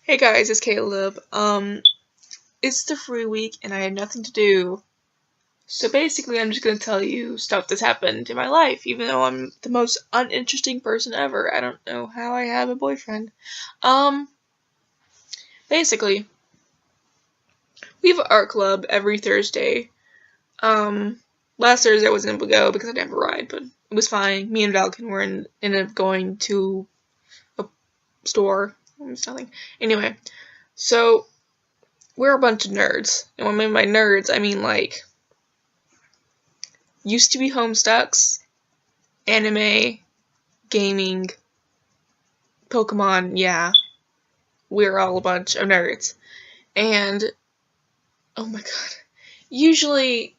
Hey guys, it's Caleb. It's the free week and I had nothing to do. So basically I'm just gonna tell you stuff that's happened in my life, even though I'm the most uninteresting person ever. I don't know how I have a boyfriend. Um, Basically, we have an art club every Thursday. Last Thursday I wasn't able to go because I didn't have a ride, but it was fine. Me and Valken ended up going to a store. It's nothing. Anyway, so we're a bunch of nerds. And when I mean by nerds, I mean like used to be Homestucks, anime, gaming, Pokemon, yeah. We're all a bunch of nerds. And oh my god. Usually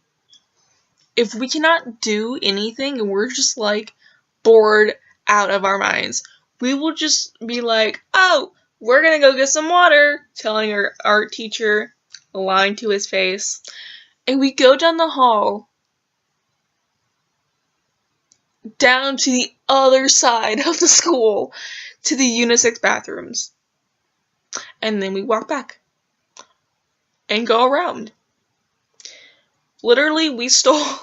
if we cannot do anything and we're just like bored out of our minds, we will just be like, oh, we're gonna go get some water, telling our art teacher, lying to his face. And we go down the hall down to the other side of the school to the unisex bathrooms. And then we walk back and go around. Literally, we stole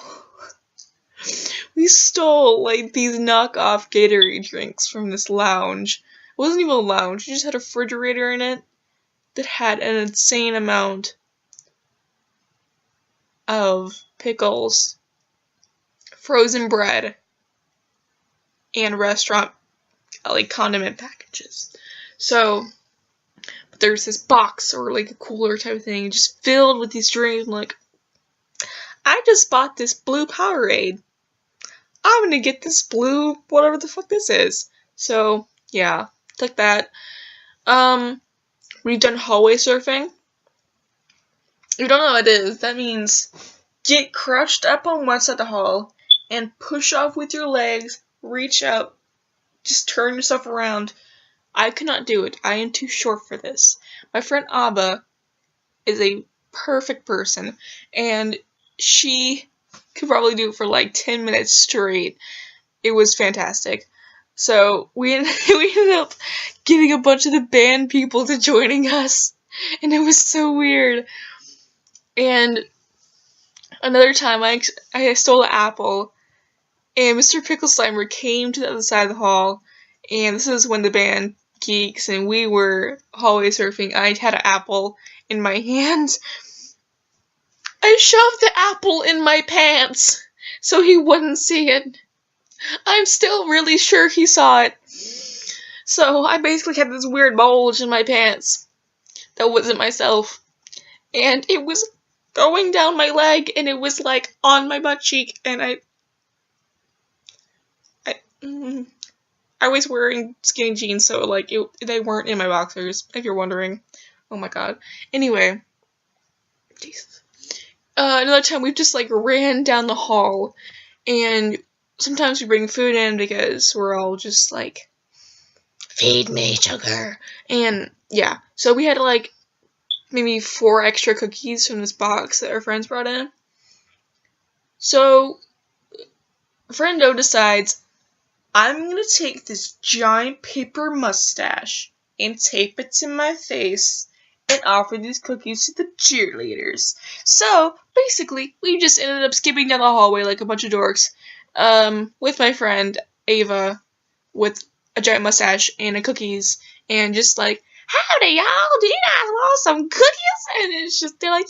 like these knockoff Gatorade drinks from this lounge. It wasn't even a lounge, it just had a refrigerator in it that had an insane amount of pickles, frozen bread, and restaurant like condiment packages. So there's this box or like a cooler type of thing just filled with these drinks. I'm like, I just bought this blue Powerade. I'm gonna get this blue whatever the fuck this is. So yeah, took that. We've done hallway surfing. If you don't know what it is, that means get crouched up on one side of the hall and push off with your legs, reach up, just turn yourself around. I could not do it. I am too short for this. My friend Abba is a perfect person, and she could probably do it for like 10 minutes straight. It was fantastic. So we ended up getting a bunch of the band people to joining us, and it was so weird. And another time I stole an apple, and Mr. Pickleslimer came to the other side of the hall, and this is when the band Geeks and we were hallway surfing. I had an apple in my hand. I shoved the apple in my pants so he wouldn't see it. I'm still really sure he saw it. So I basically had this weird bulge in my pants that wasn't myself. And it was going down my leg and it was like on my butt cheek, and I was wearing skinny jeans, so like they weren't in my boxers, if you're wondering. Oh my god. Anyway. Jesus. Another time we've just like ran down the hall, and sometimes we bring food in because we're all just like, feed me, sugar. And yeah, so we had like maybe 4 extra cookies from this box that our friends brought in. So Friendo decides, I'm gonna take this giant paper mustache and tape it to my face and offer these cookies to the cheerleaders. So basically, we just ended up skipping down the hallway like a bunch of dorks, with my friend Ava, with a giant mustache and a cookies, and just like, howdy y'all, do you guys want some cookies? And it's just, they're like,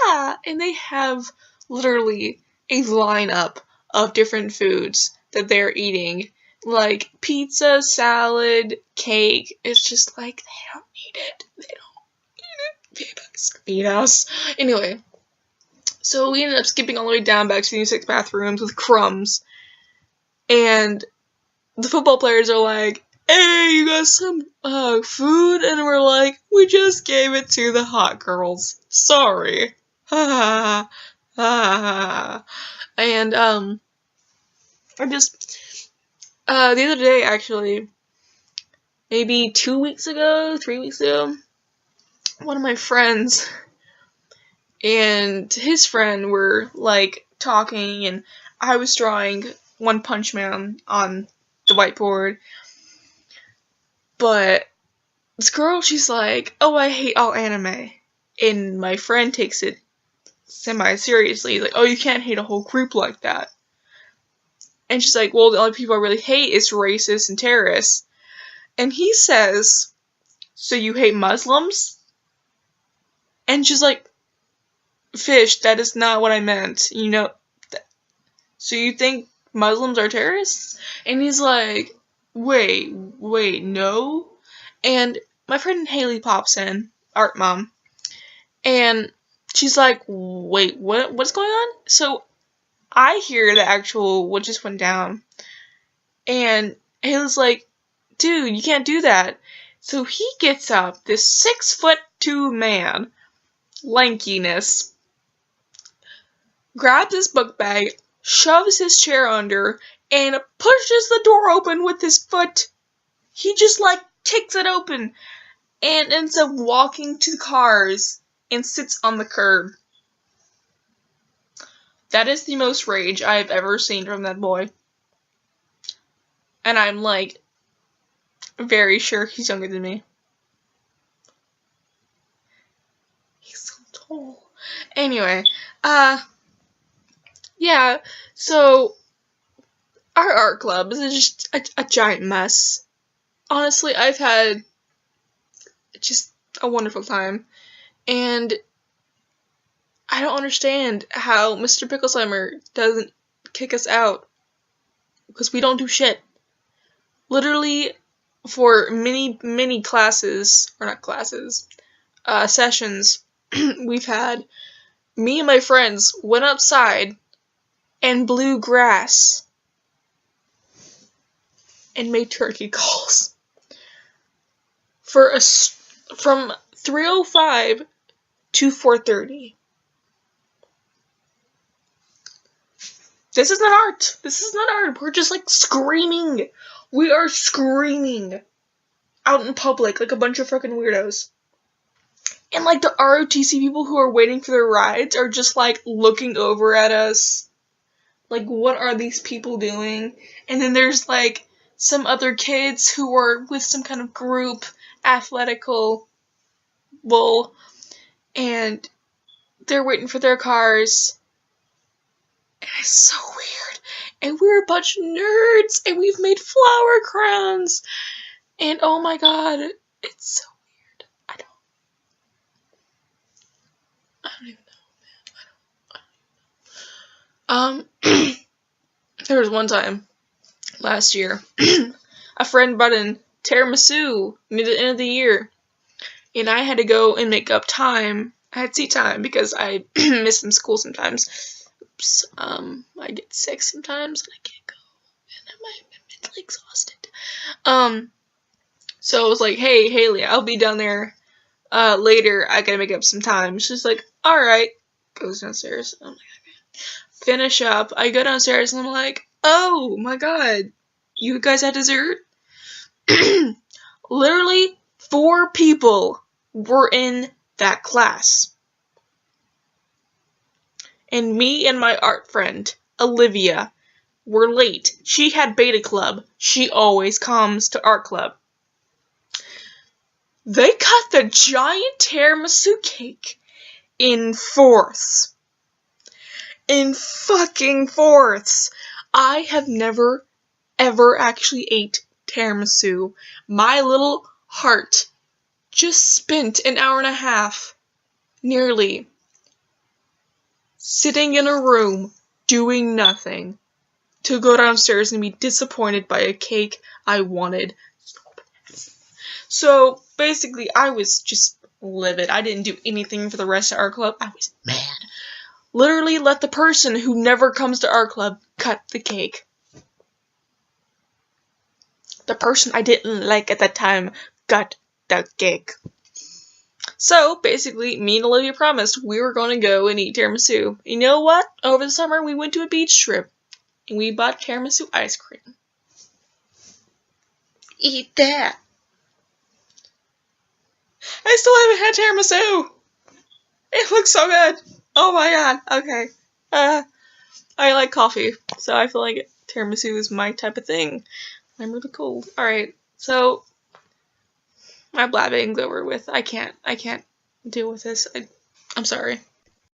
yeah! And they have literally a lineup of different foods that they're eating. Like pizza, salad, cake. It's just like, they don't need it. They don't need it. Feed us. Anyway, so we ended up skipping all the way down back to the unisex bathrooms with crumbs. And the football players are like, hey, you got some food? And we're like, we just gave it to the hot girls. Sorry. Ha ha ha. And I just the other day, actually, maybe 2 weeks ago, 3 weeks ago, one of my friends and his friend were like talking, and I was drawing One Punch Man on the whiteboard, but this girl, she's like, oh, I hate all anime. And my friend takes it semi-seriously. Like, oh, you can't hate a whole group like that. And she's like, well, the only people I really hate is racists and terrorists. And he says, so you hate Muslims? And she's like, Fish, that is not what I meant. You know, so you think Muslims are terrorists? And he's like, wait, no? And my friend Haley pops in, art mom, and she's like, wait, what's going on? So I hear the actual what just went down, and Haley's like, dude, you can't do that. So he gets up, this 6'2" man, lankiness, grabs his book bag, shoves his chair under, and pushes the door open with his foot. He just, like, kicks it open and ends up walking to the cars and sits on the curb. That is the most rage I have ever seen from that boy. And I'm, like, very sure he's younger than me. He's so tall. Anyway, yeah, so our art club is just a giant mess. Honestly, I've had just a wonderful time, and I don't understand how Mr. Pickleslimer doesn't kick us out, because we don't do shit. Literally, for many classes, or not classes, sessions we've had, me and my friends went outside and blew grass and made turkey calls from 3:05 to 4:30. This is not art. This is not art. We're just, like, screaming. We are screaming out in public like a bunch of fucking weirdos. And, like, the ROTC people who are waiting for their rides are just, like, looking over at us. Like, what are these people doing? And then there's, like, some other kids who are with some kind of group, athletical bull, and they're waiting for their cars. And it's so weird. And we're a bunch of nerds, and we've made flower crowns. And oh my god, it's so weird. I don't even know, man. There was one time last year, a friend brought in tiramisu near the end of the year, and I had to go and make up time. I had seat time because I miss some school sometimes. Oops. I get sick sometimes and I can't go, and I'm mentally exhausted. So I was like, hey, Haley, I'll be down there later. I gotta make up some time. She's like, alright. Goes downstairs. I'm like, okay. Finish up. I go downstairs and I'm like, oh my god, you guys had dessert? Literally 4 people were in that class. And me and my art friend, Olivia, were late. She had beta club. She always comes to art club. They cut the giant tiramisu cake in fourths. In fucking fourths. I have never, ever actually ate tiramisu. My little heart just spent an hour and a half, nearly, sitting in a room, doing nothing, to go downstairs and be disappointed by a cake I wanted so bad. So, basically, I was just livid. I didn't do anything for the rest of our club. I was mad. Literally let the person who never comes to our club cut the cake. The person I didn't like at that time got the cake. So, basically, me and Olivia promised we were going to go and eat tiramisu. You know what? Over the summer, we went to a beach trip, and we bought tiramisu ice cream. Eat that. I still haven't had tiramisu. It looks so good. Oh my god. Okay. I like coffee, so I feel like tiramisu is my type of thing. I'm really cold. Alright, so My blabbing's over with. I can't deal with this. I'm sorry.